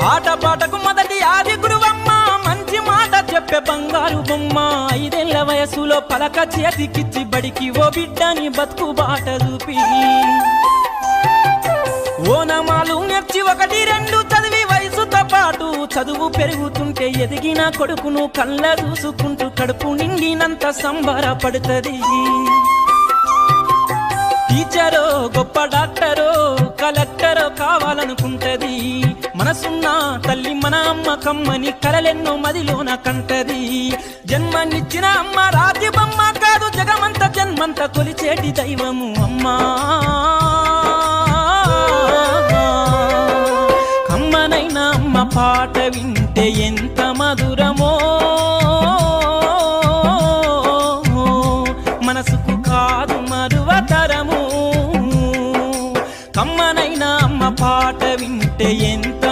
ఆటపాటకు మొదటి ఆది గురువమ్మ మంచి మాట చెప్పే బంగారు బొమ్మ 5 ఏళ్ల వయసులో పలక చేతికిచ్చి బడికి ఓ బిడ్డని బతుకు బాట చూపి ఓనమాలు నేర్చి 1, 2 చదివి వయసుతో పాటు చదువు పెరుగుతుంటే ఎదిగిన కొడుకును కళ్ళ చూసుకుంటూ కడుపు నిండినంత సంబరపడుతుంది టీచరో గొప్ప డాక్టరో కలెక్టరో కావాలనుకుంటది మనసున్న తల్లి మన అమ్మ కమ్మని కలలెన్నో మదిలోన కంటది జన్మనిచ్చిన అమ్మ రాజ్యబమ్మ కాదు జగమంత జన్మంత కొలిచేటి దైవము అమ్మా కమ్మనైనా అమ్మ పాట వింటే ఎంత మధురమో మనసుకు కాదు మరువతరము కమ్మనైనా అమ్మ పాట వింటే ఎంత